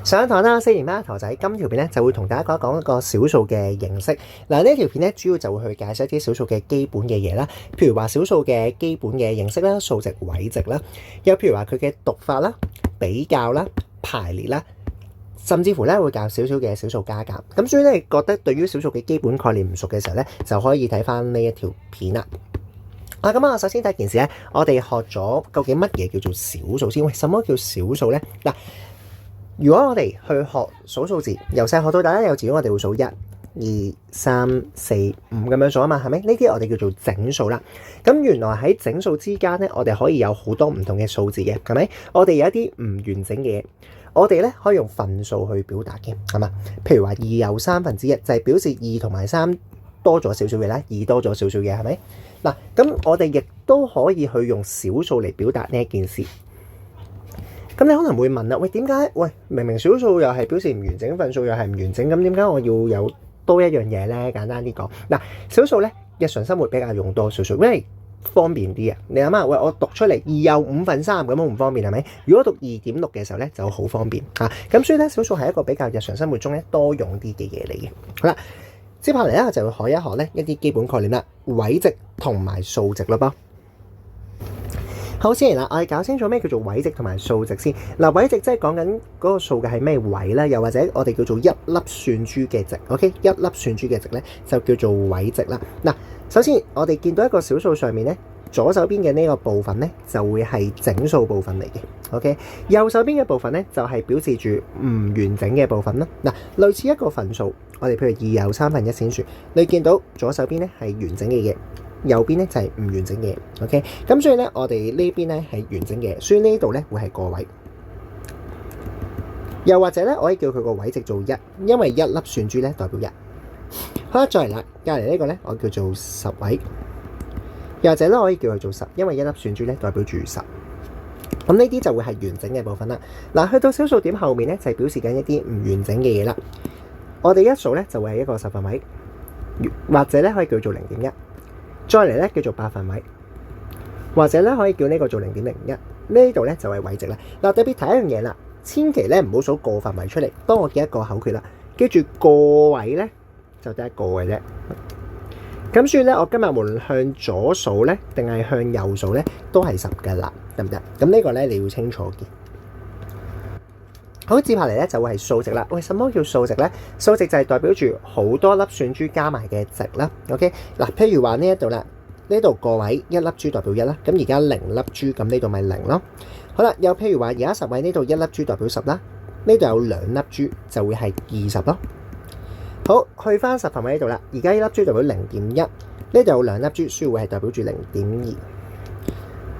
上堂啦，4年班頭仔，今條片咧就會同大家講一個小數嘅形式。嗱，呢條片咧主要就會去介紹一啲小數嘅基本嘅嘢啦，譬如話小數嘅基本嘅形式啦、數值、位值啦，又譬如話佢嘅讀法啦、比較啦、排列啦，甚至乎咧會教少少嘅小數加減。咁所以咧，覺得對於小數嘅基本概念唔熟嘅時候咧，就可以睇翻呢一條片啦。咁啊，首先第一件事咧，我哋學咗究竟乜嘢叫做小數先？喂，什麼叫小數咧？嗱，如果我哋去學數數字，由細學到大，幼稚園我哋會數1、2、3、4、5咁樣數啊嘛，係咪？呢啲我哋叫做整數啦。咁原來喺整數之間咧，我哋可以有好多唔同嘅數字嘅，係咪？我哋有一啲唔完整嘅嘢，我哋咧可以用分數去表達嘅，係嘛？譬如話2有1/3，就係表示2同埋3多咗少少嘢啦，2多咗少少嘢，係咪？嗱，咁我哋亦都可以去用小數嚟表達呢一件事。咁你可能會問啦，喂，點解？喂，明明小數又係表示唔完整，分數又係唔完整，咁點解我要有多一樣嘢咧？簡單啲講，嗱，小數咧，日常生活比較用多少數，因為方便啲啊。你諗下，喂，我讀出嚟2有5/3咁好唔方便係咪？如果讀2.6嘅時候咧，就好方便嚇。咁所以咧，小數係一個比較日常生活中咧多用啲嘅嘢嚟嘅。好啦，接下嚟咧就會學一學咧一啲基本概念啦，位值同埋數值啦噃。好，先嚟啦，我哋搞清楚咩叫做位值同埋數值先。嗱，位值即係講緊嗰個數嘅係咩位啦，又或者我哋叫做一粒算珠嘅值。OK， 一粒算珠嘅值咧就叫做位值啦。嗱，首先我哋見到一個小數上面咧，左手邊嘅呢個部分咧就會係整數部分嚟嘅。OK， 右手邊嘅部分咧就係表示住唔完整嘅部分啦。嗱，類似一個分數，我哋譬如2有1/3先算，你見到左手邊咧係完整嘅嘢，右邊咧就係唔完整嘅嘢。OK， 咁所以咧我哋呢邊咧係完整嘅，所以呢度咧會係個位。又或者咧，我可以叫佢個位值做1，因為一粒算珠咧代表1。好啦，再嚟啦，隔離呢個咧我叫做10位。又或者咧，我可以叫佢做10，因為一粒算珠咧代表住10。咁呢啲就會係完整嘅部分啦。嗱，去到小數點後面咧，就係表示緊一啲唔完整嘅嘢啦。我哋一數咧就會係一個10分位，或者咧可以叫做0.1。再嚟咧叫做8分位，或者咧可以叫呢個做0.01。呢度咧就係位值啦。嗱，特別提一樣嘢啦，千祈咧唔好數個分位出嚟。當我記一個口訣啦，記住個位咧就得一個嘅啫。咁所以咧，我今日無論向左數咧，定係向右數咧，都係10㗎啦，得唔得？咁呢個咧你要清楚嘅。好，接下嚟咧就會係數值啦。喂，什麼叫數值咧？數值就係代表住好多粒算珠加埋嘅值啦。OK， 嗱，譬如話呢一度啦，呢度個位一粒珠代表1啦，咁而家0粒珠，咁呢度咪0咯。好啦，又譬如話而家10位呢度一粒珠代表10啦，呢度有2粒珠就會係20咯。好，去翻10分位呢度啦，而家一粒珠代表0.1，呢度有2粒珠，所以會係代表住0.2。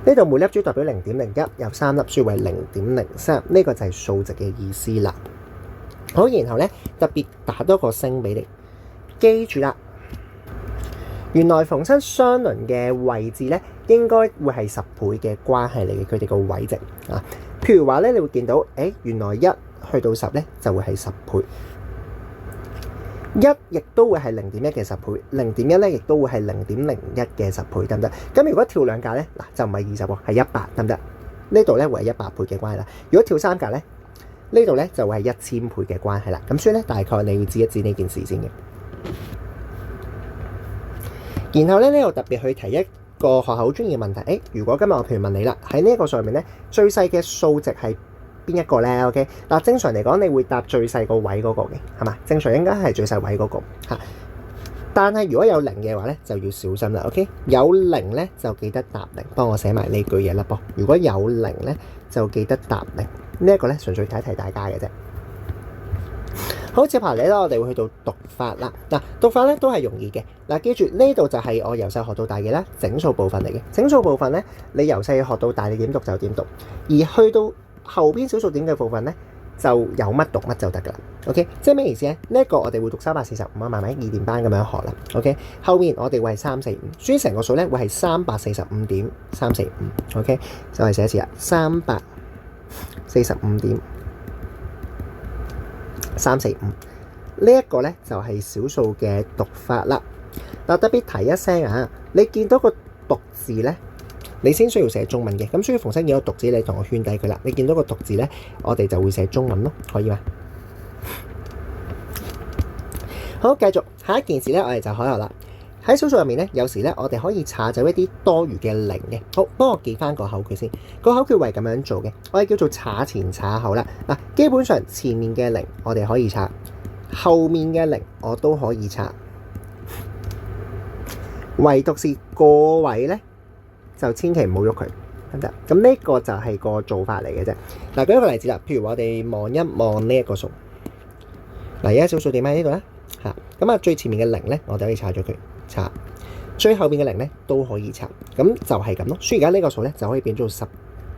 呢度每粒珠代表0.01，有3粒，所以會係0.03。呢個就係數值嘅意思啦。好，然後咧特別打多個星俾你，記住啦，原來逢親雙鄰嘅位置咧，應該會係10倍嘅關係嚟嘅，佢哋個位值啊。譬如話咧，你會見到，原來1去到10咧就會係10倍。1亦都會係0.1嘅10倍，0.1咧亦都會係0.01嘅10倍，得唔得？咁如果跳兩格咧，嗱就唔係20喎，係100，得唔得？呢度咧會係100倍嘅關係啦。如果跳三格咧，呢度咧就會係1000倍嘅關係啦。咁所以咧，大概你要知一知呢件事先嘅。然後咧呢度特別去提一個學校好中意嘅問題，如果今日我譬如問你啦，喺呢一個上面咧最細嘅數值係邊一個咧 ？OK， 嗱，正常嚟講，你會答最細個位嗰個嘅，係嘛？正常應該係最細位嗰個嚇。但係如果有0嘅話咧，就要小心啦。OK， 有0咧就記得答0，幫我寫埋呢句嘢啦噃。如果有0咧，就記得答0。呢一個咧純粹提一提大家嘅啫。好，接下嚟咧，我哋會去到讀法啦。嗱，讀法咧都係容易嘅。嗱，記住呢度就係我由細學到大嘅啦，整數部分嚟嘅。整數部分咧，你由細學到大，你點讀就點讀。而去到後邊小數點嘅部分咧，就有乜讀乜就得噶啦。OK， 即係咩意思咧？呢一個我哋會讀345啊，係咪2年班咁樣學啦？OK， 後面我哋會係345，所以成個數咧會係345.345。OK， 就係寫一次啦，345.345。呢一個咧就係小數嘅讀法啦。嗱，特別提一聲啊，你見到個讀字咧，你先需要寫中文嘅。咁所以逢親見到讀字，你同我圈底佢啦。你見到個讀字咧，我哋就會寫中文咯，可以嗎？好，繼續下一件事咧，我哋就可以啦。喺小數入面咧，有時咧我哋可以查走一啲多餘嘅零嘅。好，幫我記翻個口訣先。個口訣為咁樣做嘅，我哋叫做查前查後啦。嗱，基本上前面嘅零我哋可以查，後面嘅零我都可以查，唯獨是個位咧就千祈唔好喐佢，得唔得？咁呢個就係個做法嚟嘅啫。嗱，舉一個例子啦，譬如我哋望一望呢一個數。嗱，而家小數點喺呢度咧嚇，咁啊最前面嘅零咧，我哋可以查咗佢。查最後邊嘅零咧都可以查，咁就係咁咯。所以而家呢個數咧就可以變做10.05，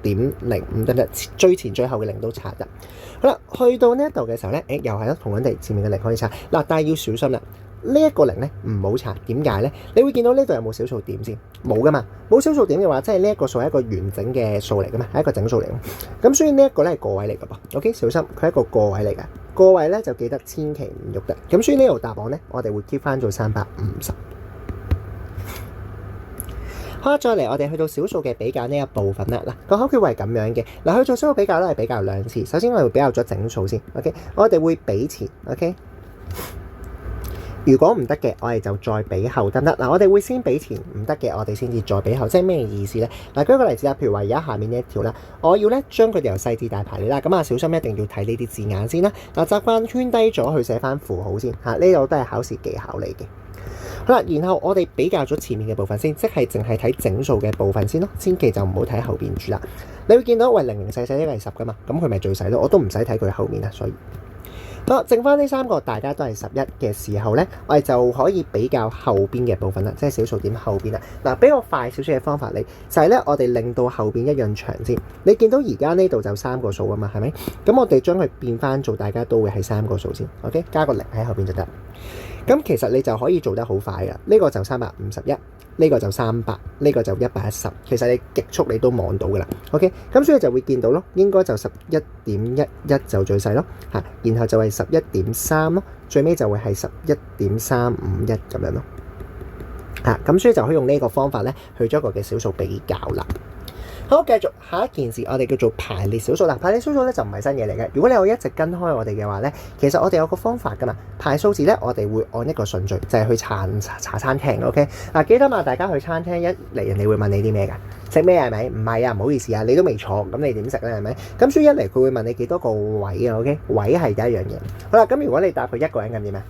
得唔得？最前最後嘅零都查得。好啦，去到呢一度嘅時候咧，又係咯，同樣地前面嘅零可以查。嗱，但係要小心啦，呢一個零咧唔好查。點解咧？你會見到呢度有冇小數點先？冇噶嘛，冇小數點嘅話，即係呢一個數係一個完整嘅數嚟噶嘛，係一個整數嚟。咁所以呢一個咧係個位嚟噶噃。OK， 小心，佢係一個個位嚟噶。個位咧就記得千祈唔喐得。咁所以呢度答案咧，我哋會 keep 翻做350。好，再嚟我哋去到小數嘅比較呢一部分啦。嗱，個口訣係咁樣嘅。嗱，去做小數比較咧係比較兩次。首先我哋會比較咗整數先。OK， 我哋會比前。OK， 如果唔得嘅，我哋就再比後，得唔得？嗱，我哋會先比前，唔得嘅，我哋先至再比後。即係咩意思咧？嗱，舉個例子啦，譬如話而家下面呢一條啦，我要咧將佢哋由細至大排列啦。咁啊，小心一定要睇呢啲字眼先啦。嗱，習慣圈低咗去寫翻符號先嚇，呢度都係考試技巧嚟嘅。好啦，然後我哋比較咗前面嘅部分先，即係淨係睇整數嘅部分先咯，千祈就唔好睇後邊住啦。你會見到喂，零零細細呢個係10噶嘛，咁佢咪最細咯，我都唔使睇佢後面啦。所以好，剩翻呢3個大家都係11嘅時候咧，我哋就可以比較後邊嘅部分啦，即係小數點後邊啦。嗱，比較快少少嘅方法嚟，就係咧我哋令到後邊一樣長先。你見到而家呢度就3個數啊嘛，係咪？咁我哋將佢變翻做大家都會係3個數先。OK， 加個0喺後邊就得。咁其實你就可以做得好快噶，呢個就351，呢個就300，呢個就110。其實你極速你都望到噶啦。OK， 咁所以就會見到咯，應該就11.11就最細咯嚇，然後就係11.3咯，最尾就會係11.351咁樣咯嚇。咁所以就可以用呢個方法咧去做一個嘅小數比較啦。好，繼續下一件事，我哋叫做排列小數啦。排列小數咧就唔係新嘢嚟嘅。如果你有一直跟開我哋嘅話咧，其實我哋有個方法噶嘛。排數字咧，我哋會按一個順序，就係去茶餐廳。OK， 嗱，記得嘛，大家去餐廳一嚟，人哋會問你啲咩㗎？食咩係咪？唔係啊，唔好意思啊，你都未坐，咁你點食咧？係咪？咁所以一嚟佢會問你幾多個位啊？OK， 位係第一樣嘢。好啦，咁如果你答佢一個人咁點啊？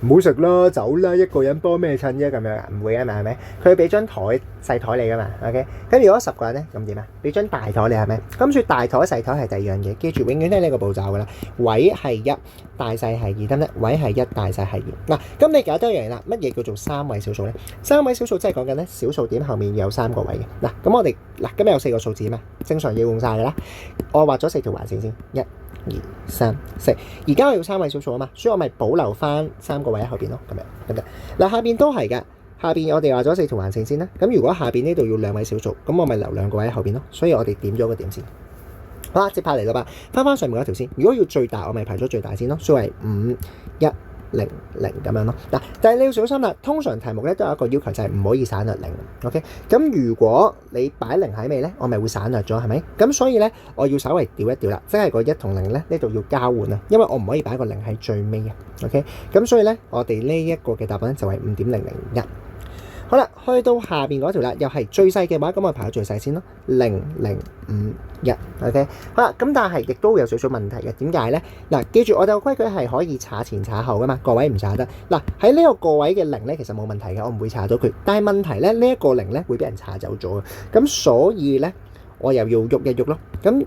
唔好食啦，走啦！一個人幫咩襯啫咁樣啊？唔會啊嘛，係咪？佢會俾張細台你噶嘛 ？OK， 咁如果10個人咧，咁點啊？俾張大台你係咪？咁所以大台細台係第二樣嘢，記住永遠都係呢個步驟噶啦。位係1，大細係2，得唔得？位係1，大細係2。嗱，咁你搞多一樣嘢啦。乜嘢叫做3位小數咧？3位小數即係講緊咧小數點後面有3個位嘅。嗱，咁我哋今日有4個數字啊嘛，正常要用晒噶啦。我畫咗4條橫線先，1、2、3、4。而家我要3位小數啊嘛，所以我咪保留翻3個位喺後邊咯，咁樣得唔得？嗱，下邊都係嘅，下邊我哋畫咗4條橫線先啦。咁如果下邊呢度要2位小數，咁我咪留2個位喺後邊咯。所以我哋點咗個點先。好啦，接下嚟啦吧，翻上面嗰條先。如果要最大，我咪排咗最大先咯，所以係5、1、0、0咁樣咯。嗱，但係你要小心啦，通常題目咧都有一個要求，就係唔可以省略0。OK， 咁如果你擺0喺尾咧，我咪會省略咗，係咪？咁所以咧，我要稍微調一調啦，即係個1同0咧呢度要交換啊，因為我唔可以擺個0喺最尾啊。OK， 咁所以咧，我哋呢一個嘅答案咧就係5.001。好啦，去到下邊嗰條啦，又係最細嘅話，咁我排到最細先咯，0051。OK， 好啦，咁但係亦都會有少少問題嘅，點解咧？嗱，記住我哋個規矩係可以查前查後噶嘛，個位唔查得。嗱，喺呢個個位嘅0咧，其實冇問題嘅，我唔會查到佢。但係問題咧，呢一個0咧會俾人查走咗嘅，咁所以咧我又要喐一喐咯。咁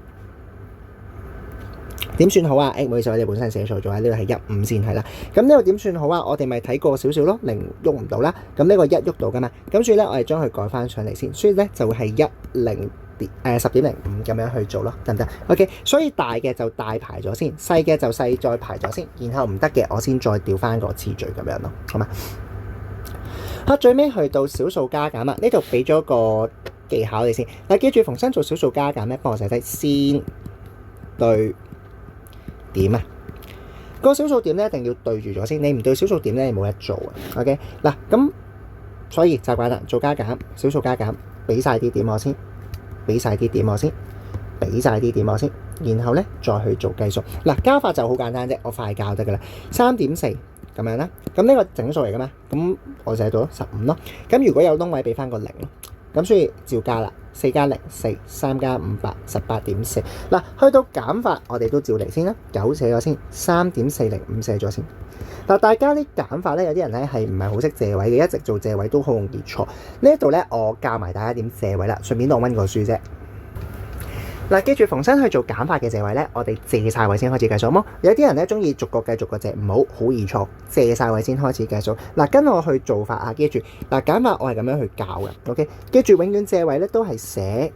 點算好啊？唔好意思，我哋本身寫錯咗啊！呢個係15先係啦。咁呢個點算好啊？我哋咪睇過少少咯，0喐唔到啦。咁呢個1喐到噶嘛？咁所以咧，我哋將佢改翻上嚟先。所以咧就會係10.05咁樣去做咯，得唔得 ？OK。所以大嘅就大排咗先，細嘅就細再排咗先，然後唔得嘅我先再調翻個次序咁樣咯，好嘛？好，最尾去到小數加減啊！呢度俾咗個技巧你先。嗱，記住逢親做小數加減咧，幫我寫低先對點啊？個小數點咧一定要對住咗先，你唔對小數點咧，你冇得做啊。OK， 嗱咁，所以習慣啦，做加減，小數加減俾晒啲點我先，俾晒啲點我先，俾晒啲點我先，然後咧再去做計數。嗱，加法就好簡單啫，我快教得噶啦。3.4咁樣啦，咁呢個整數嚟噶嘛，咁我寫到15咯。咁如果有窿位，俾翻個0咯。咁所以照加啦，4加0 4， 3加5 8 18.4。嗱，去到減法，我哋都照嚟先啦。9寫咗先，3.405寫咗先。嗱，大家啲減法咧，有啲人咧係唔係好識借位嘅，一直做借位都好容易錯。呢一度咧，我教埋大家點借位啦，順便當溫個書啫。嗱，記住逢親去做減法嘅借位咧，我哋借晒位先開始計數，好冇？有啲人咧中意逐個計逐個借，唔好，好易錯。借晒位先開始計數。嗱，跟我去做法啊，記住嗱，減法我係咁樣去教嘅 ，OK？ 記住永遠借位咧都係寫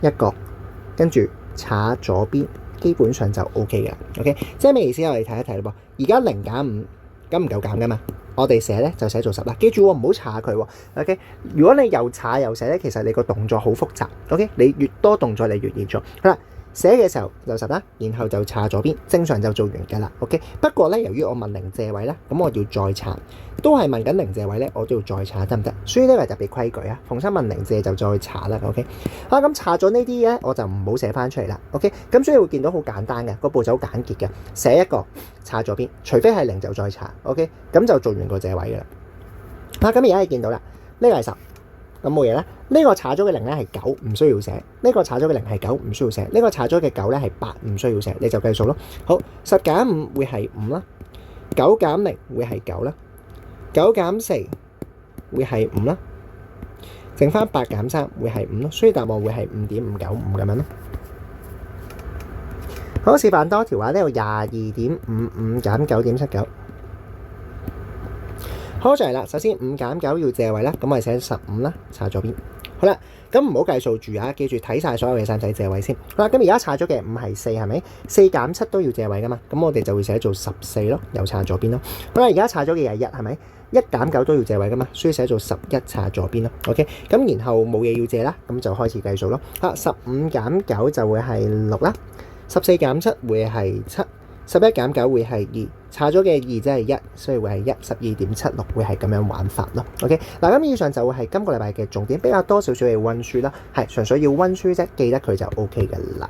一個，跟住查左邊，基本上就 OK 嘅 ，OK？ 即係咩意思？我哋睇一睇咯噃。而家0減5，咁唔夠減噶嘛？我哋寫咧就寫做10啦，記住喎，唔好查佢喎 ，OK？ 如果你又查又寫咧，其實你個動作好複雜 ，OK？ 你越多動作你越易做。好啦，寫嘅時候就10啦，然後就查左邊，正常就做完㗎啦 ，OK？ 不過咧，由於我問0借位啦，咁我要再查，都係問緊0借位咧，我都要再查得唔得？所以呢個係特別規矩啊，逢親問0借就再查啦 ，OK？ 啊，咁查咗呢啲咧，我就唔好寫翻出嚟啦 ，OK？ 咁所以會見到好簡單嘅，個步驟好簡潔嘅，寫一個查左邊，除非係0就再查 ，OK？ 咁就做完個借位㗎啦。咁而家你見到啦，呢個係10。咁冇嘢啦，呢個查咗嘅0咧係9，唔需要寫；呢個查咗嘅0係9，唔需要寫；呢個查咗嘅9咧係8，唔需要寫，你就計數咯。好，10減5會係5啦，9減0會係9啦，9減4會係5啦，剩翻8減3會係5咯，所以答案會係5.595咁樣咯。好，示範多條啊，呢度22.55減9.79。好就係啦，首先5減9要借位啦，咁我哋寫15啦，查左邊。好啦，咁唔好計數住啊，記住睇晒所有嘢使唔使借位先。好啦，咁而家查咗嘅5係4係咪？4減7都要借位噶嘛，咁我哋就會寫做14咯，又查左邊咯。好啦，而家查咗嘅係1係咪？1減9都要借位噶嘛，所以寫做11查左邊咯。OK， 咁然後冇嘢要借啦，咁就開始計數咯。15減9就會係6啦，14減7會係7。11減9會係2，查咗嘅2即係1，所以會係12.76會係咁樣玩法咯。OK， 嗱咁以上就會係今個禮拜嘅重點，比較多少少嘅溫書啦，係純粹要溫書啫，記得佢就 OK 㗎啦。